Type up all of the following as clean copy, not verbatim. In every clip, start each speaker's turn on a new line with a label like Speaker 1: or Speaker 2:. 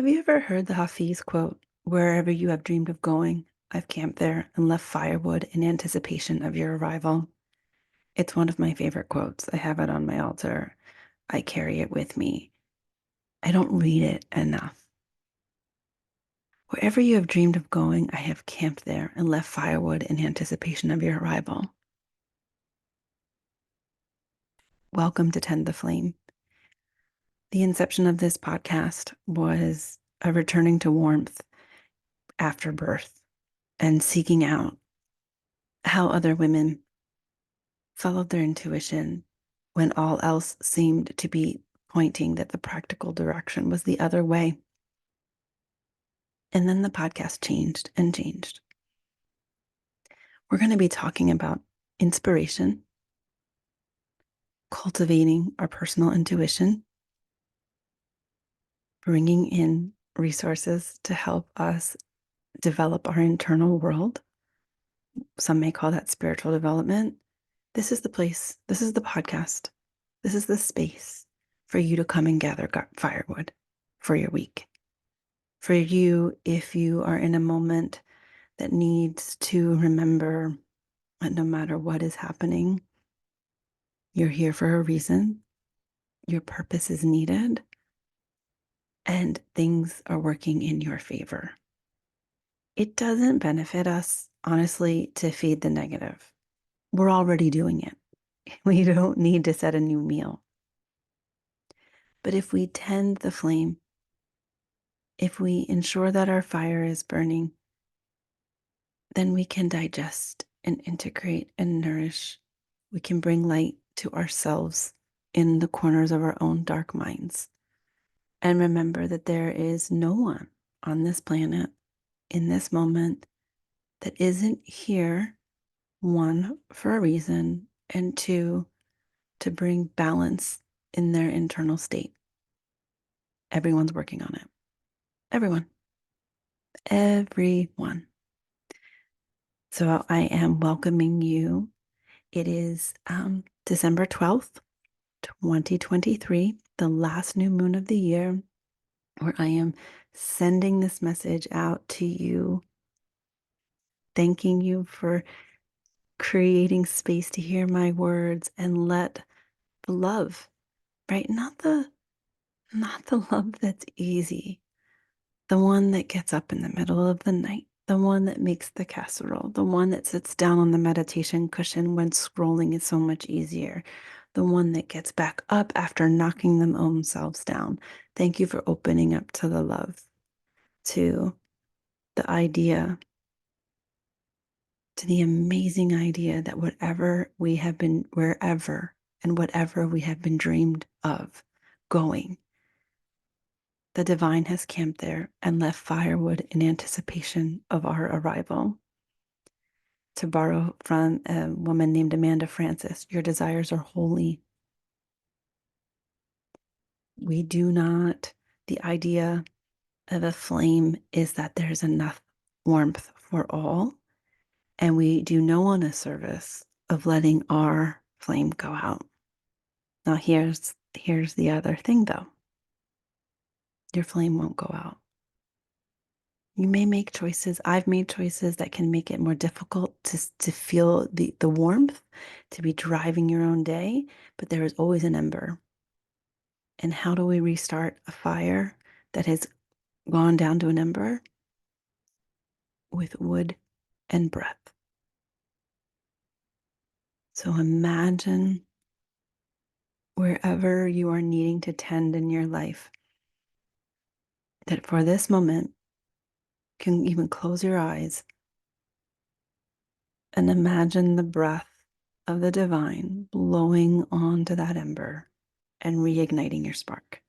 Speaker 1: Have you ever heard the Hafiz quote, "Wherever you have dreamed of going, I've camped there and left firewood in anticipation of your arrival"? It's one of my favorite quotes. I have it on my altar. I carry it with me. I don't read it enough. Wherever you have dreamed of going, I have camped there and left firewood in anticipation of your arrival. Welcome to Tend the Flame. The inception of this podcast was a returning to warmth after birth and seeking out how other women followed their intuition when all else seemed to be pointing that the practical direction was the other way. And then the podcast changed and changed. We're going to be talking about inspiration, cultivating our personal intuition, bringing in resources to help us develop our internal world. Some may call that spiritual development. This is the place, this is the podcast, this is the space for you to come and gather firewood for your week. For you, if you are in a moment that needs to remember that no matter what is happening, you're here for a reason, your purpose is needed, and things are working in your favor. It doesn't benefit us, honestly, to feed the negative. We're already doing it. We don't need to set a new meal. But if we tend the flame, if we ensure that our fire is burning, then we can digest and integrate and nourish. We can bring light to ourselves in the corners of our own dark minds. And remember that there is no one on this planet in this moment that isn't here, one, for a reason, and two, to bring balance in their internal state. Everyone's working on it. Everyone. Everyone. So I am welcoming you. It is December 12th, 2023, the last new moon of the year, where I am sending this message out to you, thanking you for creating space to hear my words and let the love, right? Not the love that's easy, the one that gets up in the middle of the night, the one that makes the casserole, the one that sits down on the meditation cushion when scrolling is so much easier, the one that gets back up after knocking them own selves down. Thank you for opening up to the love, to the idea, to the amazing idea that wherever we have been dreamed of going, the divine has camped there and left firewood in anticipation of our arrival. To borrow from a woman named Amanda Francis, your desires are holy. The idea of a flame is that there's enough warmth for all, and we do no one a service of letting our flame go out. Now, here's the other thing, though. Your flame won't go out. You may make choices. I've made choices that can make it more difficult to feel the warmth, to be driving your own day, but there is always an ember. And how do we restart a fire that has gone down to an ember? With wood and breath. So imagine wherever you are needing to tend in your life, that for this moment, you can even close your eyes and imagine the breath of the divine blowing onto that ember and reigniting your spark.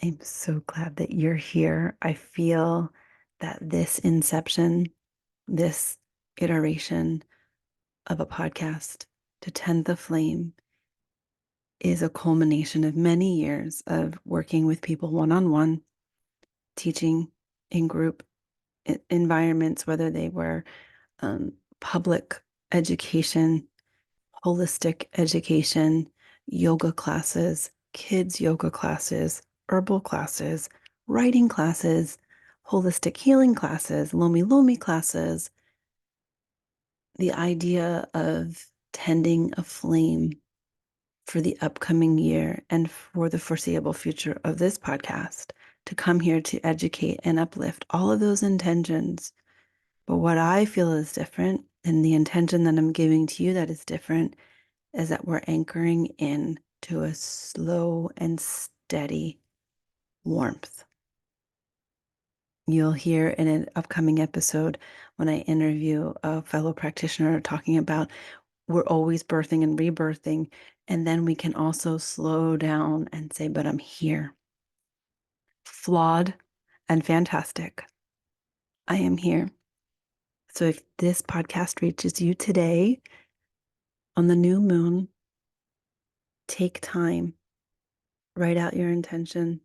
Speaker 1: I'm so glad that you're here. I feel that this inception, this iteration of a podcast to tend the flame is a culmination of many years of working with people one-on-one, teaching in group environments, whether they were public education, holistic education, yoga classes, kids yoga classes, herbal classes, writing classes, holistic healing classes, Lomi Lomi classes, the idea of tending a flame for the upcoming year and for the foreseeable future of this podcast, to come here to educate and uplift all of those intentions. But what I feel is different, and the intention that I'm giving to you that is different, is that we're anchoring in to a slow and steady warmth. You'll hear in an upcoming episode when I interview a fellow practitioner talking about we're always birthing and rebirthing. And then we can also slow down and say, but I'm here. Flawed and fantastic. I am here. So if this podcast reaches you today on the new moon, take time, write out your intention,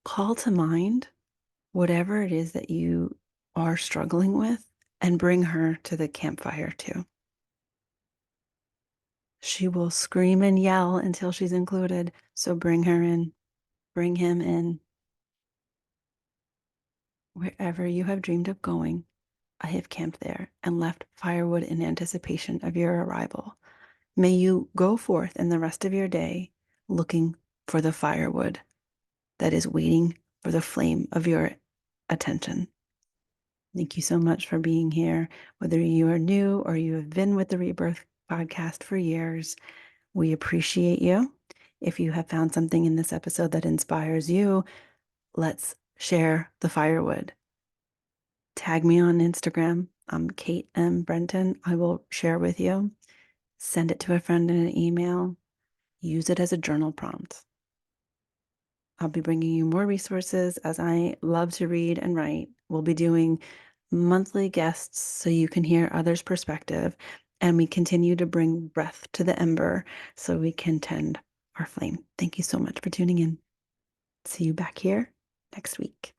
Speaker 1: call to mind whatever it is that you are struggling with, and bring her to the campfire too. She will scream and yell until she's included. So bring her in, bring him in. Wherever you have dreamed of going, I have camped there and left firewood in anticipation of your arrival. May you go forth in the rest of your day looking for the firewood that is waiting for the flame of your attention. Thank you so much for being here. Whether you are new or you have been with the Rebirth podcast for years, we appreciate you. If you have found something in this episode that inspires you, let's share the firewood. Tag me on Instagram. I'm Kate M. Brenton. I will share with you. Send it to a friend in an email. Use it as a journal prompt. I'll be bringing you more resources as I love to read and write. We'll be doing monthly guests so you can hear others' perspective. And we continue to bring breath to the ember so we can tend our flame. Thank you so much for tuning in. See you back here next week.